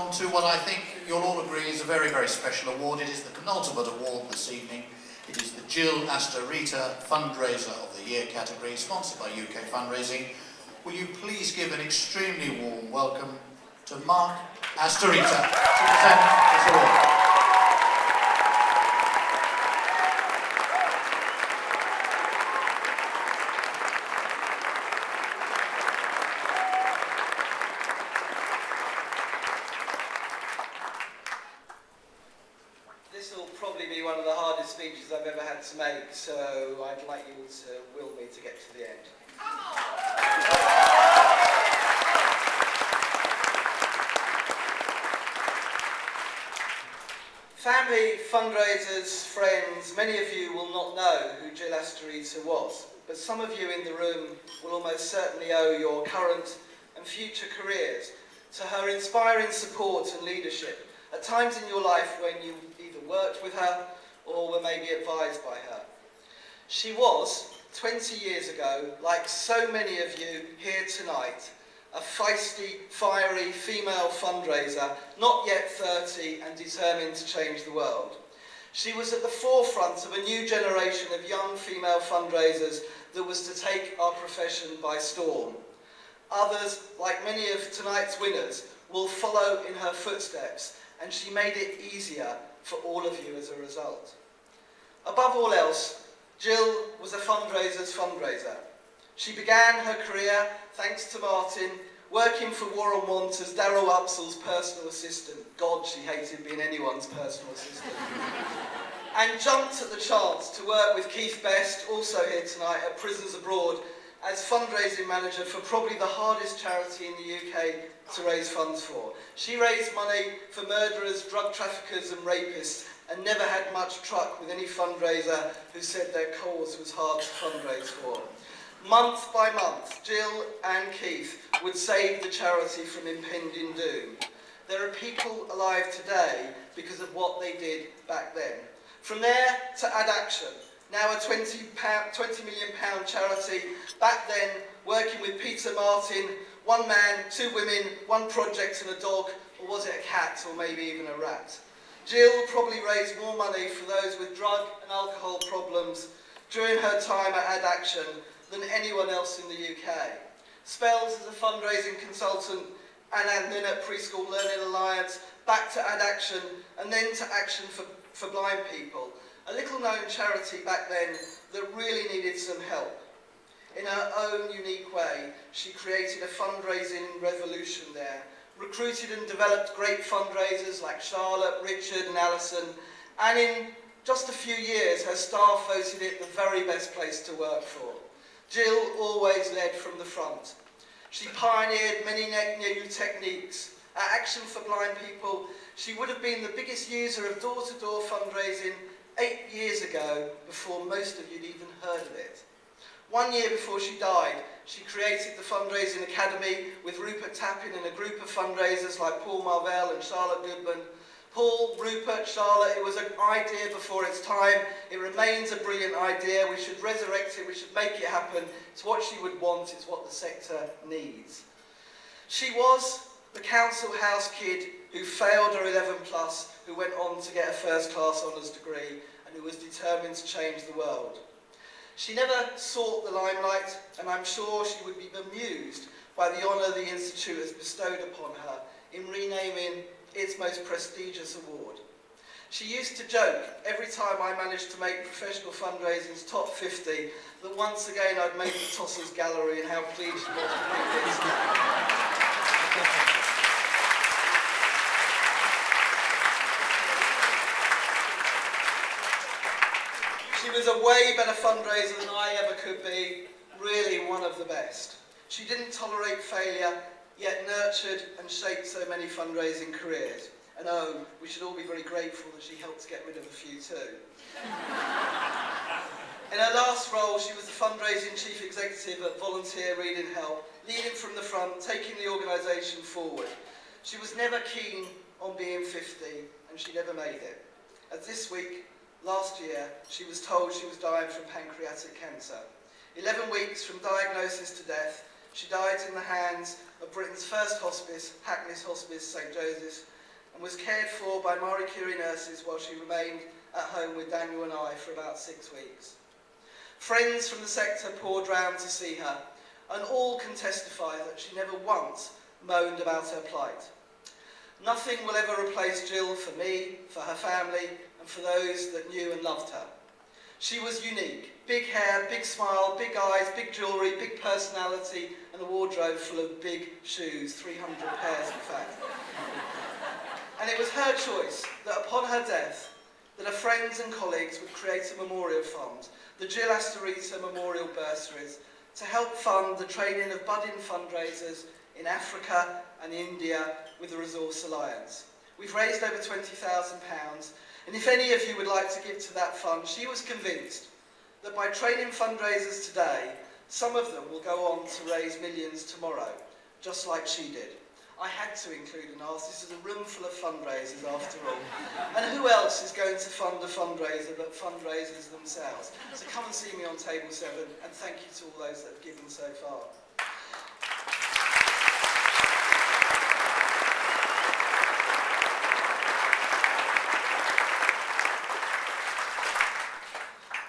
on to what I think you'll all agree is a very, very special award. It is the penultimate award this evening. It is the Gill Astarita Fundraiser of the Year category, sponsored by UK Fundraising. Will you please give an extremely warm welcome to Mark Astarita to present this award. This will probably be one of the hardest speeches I've ever had to make, so I'd like you to will me to get to the end. Family, fundraisers, friends, many of you will not know who Gill Astarita was, but some of you in the room will almost certainly owe your current and future careers to her inspiring support and leadership at times in your life when you either worked with her or were maybe advised by her. She was, 20 years ago, like so many of you here tonight, a feisty, fiery female fundraiser, not yet 30 and determined to change the world. She was at the forefront of a new generation of young female fundraisers that was to take our profession by storm. Others, like many of tonight's winners, will follow in her footsteps, and she made it easier for all of you as a result. Above all else, Gill was a fundraiser's fundraiser. She began her career, thanks to Martin, working for War on Want as Darryl Upsall's personal assistant. God, she hated being anyone's personal assistant. And jumped at the chance to work with Keith Best, also here tonight, at Prisons Abroad, as fundraising manager for probably the hardest charity in the UK to raise funds for. She raised money for murderers, drug traffickers and rapists, and never had much truck with any fundraiser who said their cause was hard to fundraise for. Month by month, Gill and Keith would save the charity from impending doom. There are people alive today because of what they did back then. From there to Addaction, now a £20 million charity, back then working with Peter Martin, one man, two women, one project and a dog, or was it a cat or maybe even a rat? Gill probably raised more money for those with drug and alcohol problems during her time at Addaction than anyone else in the UK. Spells as a fundraising consultant and then at Preschool Learning Alliance, back to Addaction and then to Action for Blind People, a little known charity back then that really needed some help. In her own unique way, she created a fundraising revolution there, recruited and developed great fundraisers like Charlotte, Richard and Alison, and in just a few years her staff voted it the very best place to work for. Gill always led from the front. She pioneered many new techniques. At Action for Blind People, she would have been the biggest user of door-to-door fundraising 8 years ago before most of you'd even heard of it. 1 year before she died, she created the Fundraising Academy with Rupert Tappin and a group of fundraisers like Paul Marvell and Charlotte Goodman. Paul, Rupert, Charlotte, it was an idea before its time. It remains a brilliant idea. We should resurrect it. We should make it happen. It's what she would want. It's what the sector needs. She was the council house kid who failed her 11 plus, who went on to get a first-class honours degree and who was determined to change the world. She never sought the limelight, and I'm sure she would be bemused by the honour the Institute has bestowed upon her in renaming its most prestigious award. She used to joke every time I managed to make professional fundraising's top 50 that once again I'd make the Tossers Gallery and how pleased she was to do this. She was a way better fundraiser than I ever could be, really one of the best. She didn't tolerate failure, yet nurtured and shaped so many fundraising careers. And oh, we should all be very grateful that she helped get rid of a few too. In her last role, she was the fundraising chief executive at Volunteer Reading Help, leading from the front, taking the organisation forward. She was never keen on being 50, and she never made it. As this week, last year, she was told she was dying from pancreatic cancer. 11 weeks from diagnosis to death, She died in the hands of Britain's first hospice, Hackney's Hospice, St Joseph's, and was cared for by Marie Curie nurses while she remained at home with Daniel and I for about 6 weeks. Friends from the sector poured round to see her, and all can testify that she never once moaned about her plight. Nothing will ever replace Gill for me, for her family, and for those that knew and loved her. She was unique. Big hair, big smile, big eyes, big jewellery, big personality, and a wardrobe full of big shoes, 300 pairs in fact. And it was her choice that upon her death, that her friends and colleagues would create a memorial fund, the Gill Astarita Memorial Bursaries, to help fund the training of budding fundraisers in Africa and India with the Resource Alliance. We've raised over £20,000, and if any of you would like to give to that fund, she was convinced that by training fundraisers today, some of them will go on to raise millions tomorrow, just like she did. I had to include an ask. This is a room full of fundraisers after all. And who else is going to fund a fundraiser but fundraisers themselves? So come and see me on table 7, and thank you to all those that have given so far.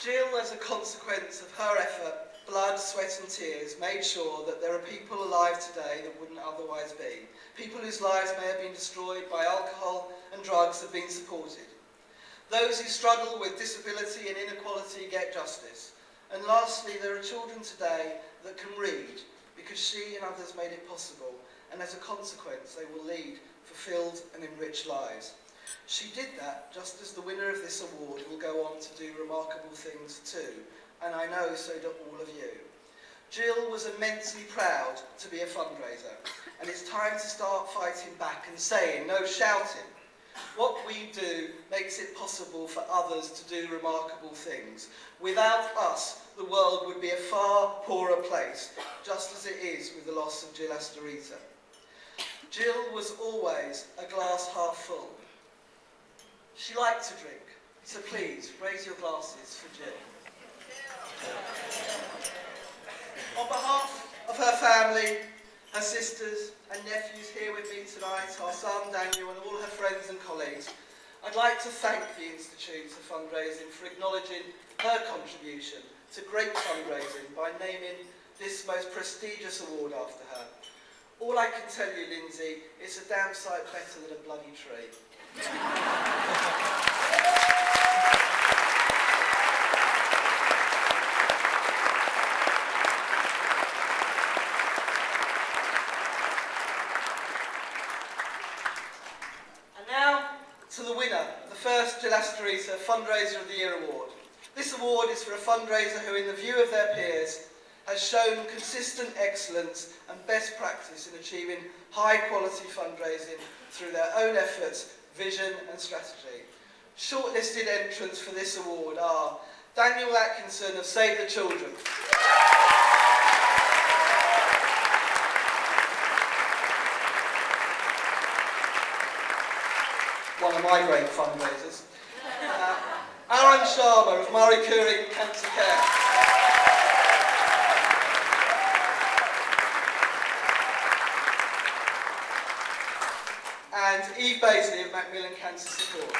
Gill, as a consequence of her effort, blood, sweat and tears, made sure that there are people alive today that wouldn't otherwise be. People whose lives may have been destroyed by alcohol and drugs have been supported. Those who struggle with disability and inequality get justice. And lastly, there are children today that can read because she and others made it possible, and as a consequence they will lead fulfilled and enriched lives. She did that just as the winner of this award will go on to do remarkable things too, and I know so do all of you. Gill was immensely proud to be a fundraiser, and it's time to start fighting back and saying, no shouting. What we do makes it possible for others to do remarkable things. Without us, the world would be a far poorer place, just as it is with the loss of Gill Astarita. Gill was always a glass half full. She liked to drink, so please raise your glasses for Gill. On behalf of her family, her sisters and nephews here with me tonight, our son Daniel and all her friends and colleagues, I'd like to thank the Institute of Fundraising for acknowledging her contribution to great fundraising by naming this most prestigious award after her. All I can tell you, Lindsay, it's a damn sight better than a bloody tree. And now to the winner of the first Gill Astarita Fundraiser of the Year award. This award is for a fundraiser who, in the view of their peers, has shown consistent excellence and best practice in achieving high-quality fundraising through their own efforts, vision and strategy. Shortlisted entrants for this award are Daniel Atkinson of Save the Children, one of my great fundraisers, Aaron Sharma of Marie Curie Cancer Care, and Eve Baisley of Macmillan Cancer Support.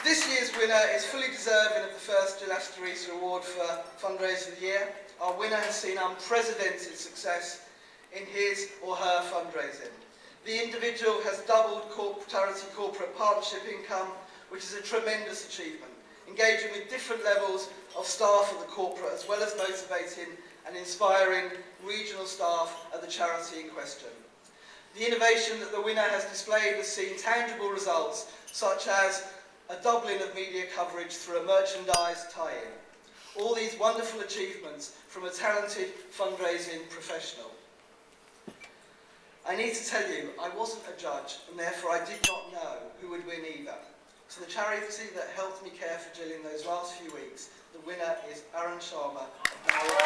This year's winner is fully deserving of the first Gill Astarita Award for Fundraiser of the Year. Our winner has seen unprecedented success in his or her fundraising. The individual has doubled charity corporate partnership income, which is a tremendous achievement, engaging with different levels of staff at the corporate, as well as motivating and inspiring regional staff at the charity in question. The innovation that the winner has displayed has seen tangible results, such as a doubling of media coverage through a merchandise tie-in. All these wonderful achievements from a talented fundraising professional. I need to tell you, I wasn't a judge, and therefore I did not know who would win either. So the charity that helped me care for Gill in those last few weeks, the winner is Aaron Sharma of Marie.